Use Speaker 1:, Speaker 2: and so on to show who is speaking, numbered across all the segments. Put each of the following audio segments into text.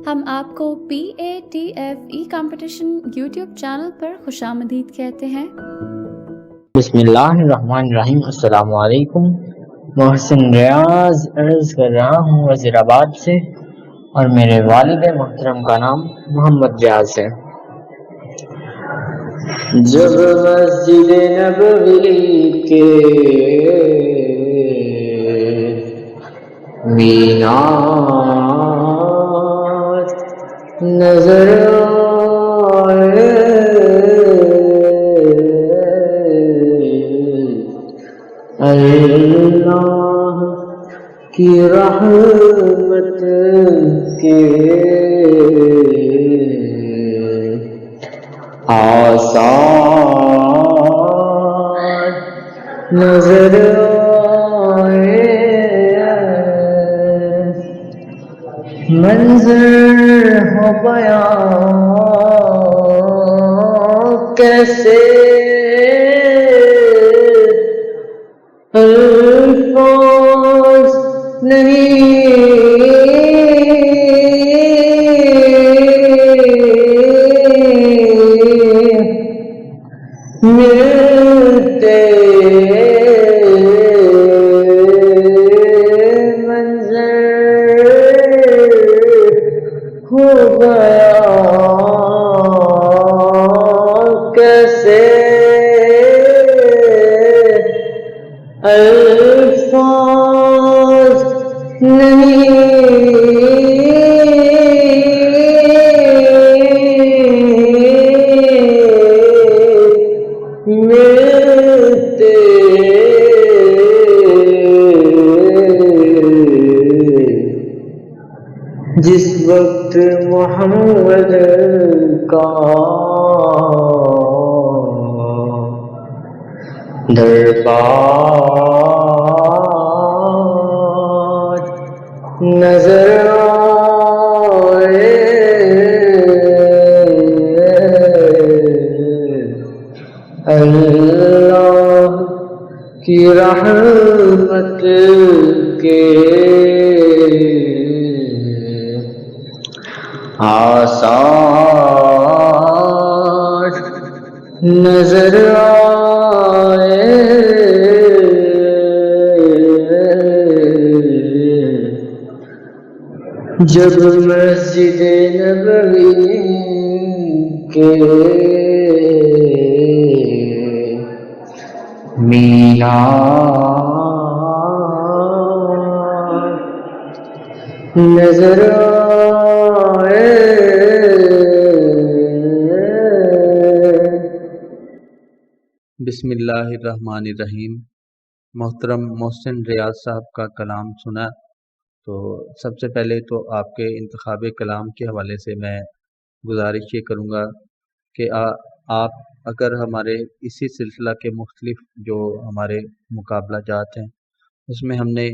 Speaker 1: ہم آپ کو PATFE کمپٹیشن یوٹیوب چینل پر خوشامدید کہتے ہیں۔
Speaker 2: بسم اللہ الرحمن الرحیم۔ السلام علیکم۔ محسن ریاض عرض کر رہا ہوں وزیر آباد سے، اور میرے والد محترم کا نام محمد ریاض ہے۔ جب مسجد نبوی کے مینار نظر آئے، اللہ کی رحمت کے آثار نظر آئے، منظر ہو بیان کیسے الفاظ نہیں ملتے، منظر ہو گیا کیسے الفاظ نہیں ملتے، جس وقت محمد کا دربار نظر آئے، اللہ کی رحمت کے آثار نظر آئے، جب مسجد نبوی کے مینار نظر آئے۔
Speaker 3: بسم اللہ الرحمن الرحیم۔ محترم محسن ریاض صاحب کا کلام سنا، تو سب سے پہلے تو آپ کے انتخاب کلام کے حوالے سے میں گزارش یہ کروں گا کہ آپ اگر ہمارے اسی سلسلہ کے مختلف جو ہمارے مقابلہ جات ہیں اس میں ہم نے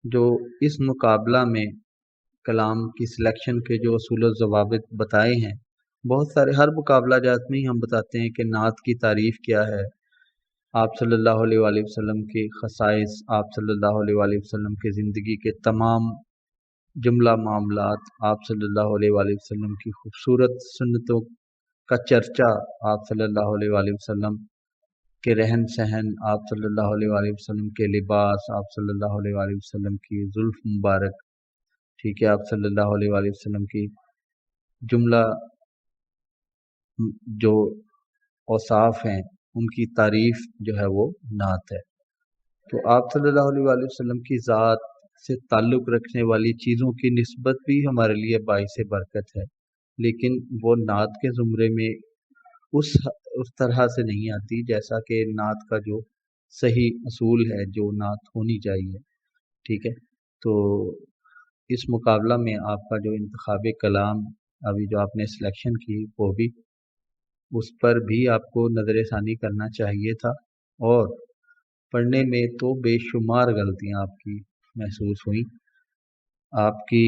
Speaker 3: جو اس مقابلہ میں کلام کی سلیکشن کے جو اصول و ضوابط بتائے ہیں، بہت سارے ہر مقابلہ جات میں ہی ہم بتاتے ہیں کہ نعت کی تعریف کیا ہے، آپ صلی اللہ علیہ وآلہ وسلم کی خصائص، آپ صلی اللہ علیہ وآلہ وسلم کی زندگی کے تمام جملہ معاملات، آپ صلی اللہ علیہ وآلہ وسلم کی خوبصورت سنتوں کا چرچا، آپ صلی اللہ علیہ وآلہ وسلم کے رہن سہن، آپ صلی اللہ علیہ وآلہ وسلم کے لباس، آپ صلی اللہ علیہ وآلہ وسلم کی زلف مبارک، ٹھیک ہے، آپ صلی اللہ علیہ وآلہ وسلم کی جملہ جو اوصاف ہیں ان کی تعریف جو ہے وہ نعت ہے۔ تو آپ صلی اللہ علیہ وآلہ وسلم کی ذات سے تعلق رکھنے والی چیزوں کی نسبت بھی ہمارے لیے باعث برکت ہے، لیکن وہ نعت کے زمرے میں اس طرح سے نہیں آتی جیسا کہ نعت کا جو صحیح اصول ہے، جو نعت ہونی چاہیے، ٹھیک ہے۔ تو اس مقابلہ میں آپ کا جو انتخاب کلام ابھی جو آپ نے سلیکشن کی، وہ بھی اس پر بھی آپ کو نظر ثانی کرنا چاہیے تھا، اور پڑھنے میں تو بے شمار غلطیاں آپ کی محسوس ہوئیں۔ آپ کی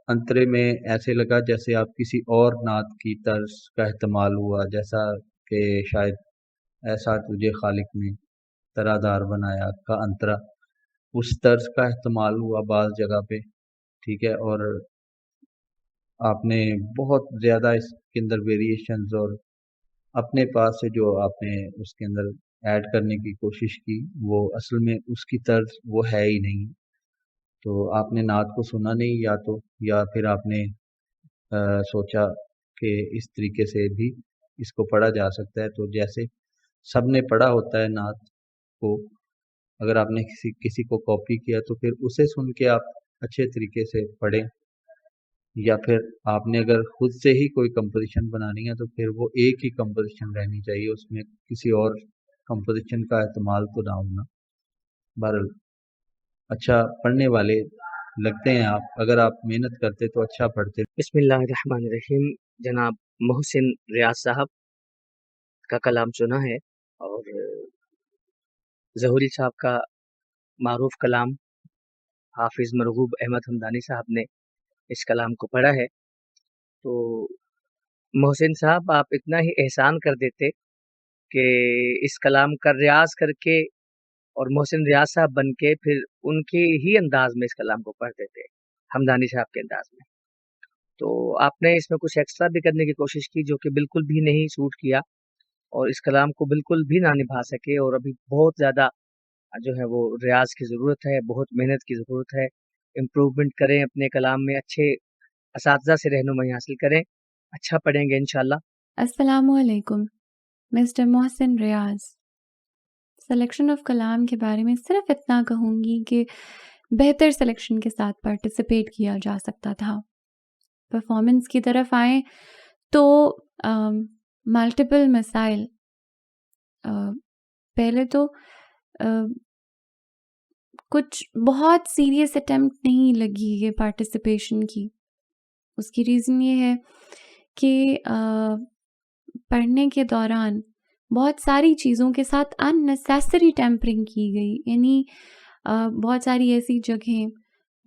Speaker 3: انترے میں ایسے لگا جیسے آپ کسی اور نعت کی طرز کا احتمال ہوا، جیسا کہ شاید ایسا تجھے خالق نے طرح دار بنایا کا انترا، اس طرز کا احتمال ہوا بعض جگہ پہ، ٹھیک ہے۔ اور آپ نے بہت زیادہ اس کے اندر ویریشنز اور اپنے پاس سے جو آپ نے اس کے اندر ایڈ کرنے کی کوشش کی وہ اصل میں اس کی طرز وہ ہے ہی نہیں. تو آپ نے نعت کو سنا نہیں یا پھر آپ نے سوچا کہ اس طریقے سے بھی اس کو پڑھا جا سکتا ہے. تو جیسے سب نے پڑھا ہوتا ہے نعت کو، اگر آپ نے کسی کو کاپی کیا تو پھر اسے سن کے آپ اچھے طریقے سے پڑھیں، یا پھر آپ نے اگر خود سے ہی کوئی کمپوزیشن بنانی ہے تو پھر وہ ایک ہی کمپوزیشن رہنی چاہیے، اس میں کسی اور کمپوزیشن کا احتمال تو نہ ہونا. بہرحال اچھا پڑھنے والے لگتے ہیں آپ، اگر آپ محنت کرتے تو اچھا پڑھتے.
Speaker 4: بسم اللہ الرحمن الرحیم. جناب محسن ریاض صاحب کا کلام سنا ہے، اور ظہوری صاحب کا معروف کلام حافظ مرغوب احمد حمدانی صاحب نے اس کلام کو پڑھا ہے. تو محسن صاحب آپ اتنا ہی احسان کر دیتے کہ اس کلام کا ریاض کر کے اور محسن ریاض صاحب بن کے پھر ان کے ہی انداز میں اس کلام کو پڑھ دیتے، حمدانی صاحب کے انداز میں. تو آپ نے اس میں کچھ ایکسٹرا بھی کرنے کی کوشش کی جو کہ بالکل بھی نہیں سوٹ کیا، اور اس کلام کو بالکل بھی نہ نبھا سکے. اور ابھی بہت زیادہ جو ہے وہ ریاض کی ضرورت ہے، بہت محنت کی ضرورت ہے. امپروومنٹ کریں اپنے کلام میں، اچھے اساتذہ سے رہنمائی حاصل کریں، اچھا پڑھیں گے انشاءاللہ.
Speaker 1: السلام علیکم. Mister Mohsin Riaz. Selection of کلام کے بارے میں صرف اتنا کہوں گی کہ بہتر سلیکشن کے ساتھ پارٹیسپیٹ کیا جا سکتا تھا. پرفارمنس کی طرف آئیں تو ملٹیپل مسائل، پہلے تو کچھ بہت سیریس اٹیمپٹ نہیں لگی یہ پارٹیسپیشن کی. اس کی ریزن یہ ہے کہ پڑھنے کے دوران بہت ساری چیزوں کے ساتھ ان نیسیسری ٹیمپرنگ کی گئی. یعنی بہت ساری ایسی جگہیں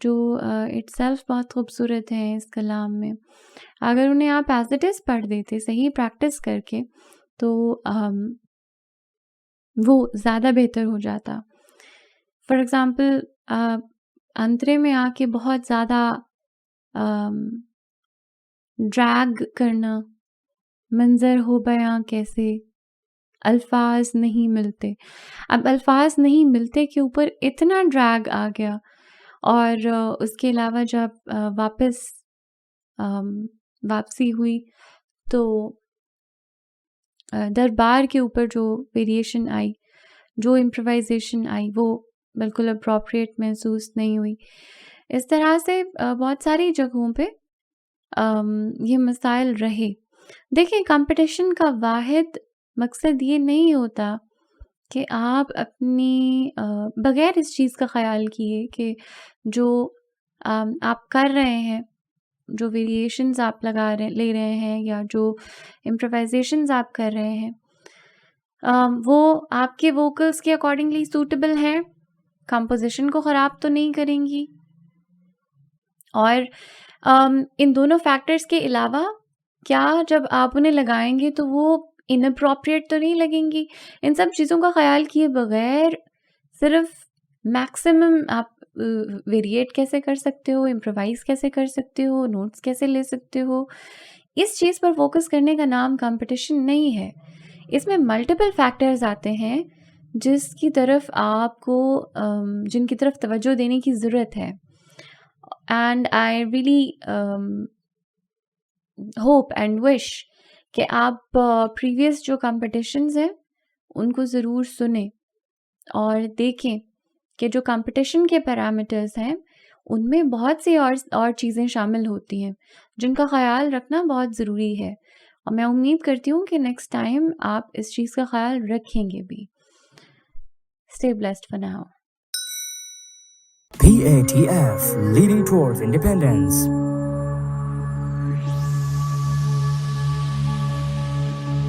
Speaker 1: جو اٹ سیلف بہت خوبصورت ہیں اس کلام میں، اگر انہیں آپ ایز اٹ از پڑھ دیتے صحیح پریکٹس کر کے تو وہ زیادہ بہتر ہو جاتا. فار ایگزامپل انترے میں آ کے بہت زیادہ ڈریگ کرنا، منظر ہو بیاں کیسے، الفاظ نہیں ملتے. اب الفاظ نہیں ملتے کے اوپر اتنا ڈریگ آ گیا، اور اس کے علاوہ جب واپسی ہوئی تو دربار کے اوپر جو ویریشن آئی، جو امپروائزیشن آئی، وہ بالکل اپروپریٹ محسوس نہیں ہوئی. اس طرح سے بہت ساری جگہوں پہ یہ مسائل رہے. دیکھیں، کمپٹیشن کا واحد مقصد یہ نہیں ہوتا کہ آپ اپنی بغیر اس چیز کا خیال کیے کہ جو آپ کر رہے ہیں، جو ویریشنز آپ لے رہے ہیں یا جو امپرووائزیشنز آپ کر رہے ہیں، وہ آپ کے ووکلز کے اکارڈنگلی سوٹیبل ہیں، کمپوزیشن کو خراب تو نہیں کریں گی. اور ان دونوں فیکٹرز کے علاوہ کیا جب آپ انہیں لگائیں گے تو وہ اناپروپریٹ تو نہیں لگیں گی. ان سب چیزوں کا خیال کیے بغیر صرف میکسیمم آپ ویریٹ کیسے کر سکتے ہو، امپرووائز کیسے کر سکتے ہو، نوٹس کیسے لے سکتے ہو، اس چیز پر فوکس کرنے کا نام کمپٹیشن نہیں ہے. اس میں ملٹیپل فیکٹرز آتے ہیں جس کی طرف آپ کو جن کی طرف توجہ دینے کی ضرورت ہے. And I really hope and wish کہ آپ پریویس جو کمپٹیشنز ہیں ان کو ضرور سنیں اور دیکھیں کہ جو کمپٹیشن کے پیرامیٹرز ہیں ان میں بہت سی اور چیزیں شامل ہوتی ہیں جن کا خیال رکھنا بہت ضروری ہے. اور میں امید کرتی ہوں کہ نیکسٹ ٹائم آپ اس چیز کا خیال رکھیں گے بھی. Stay blessed for now.
Speaker 5: PATF, leading towards independence.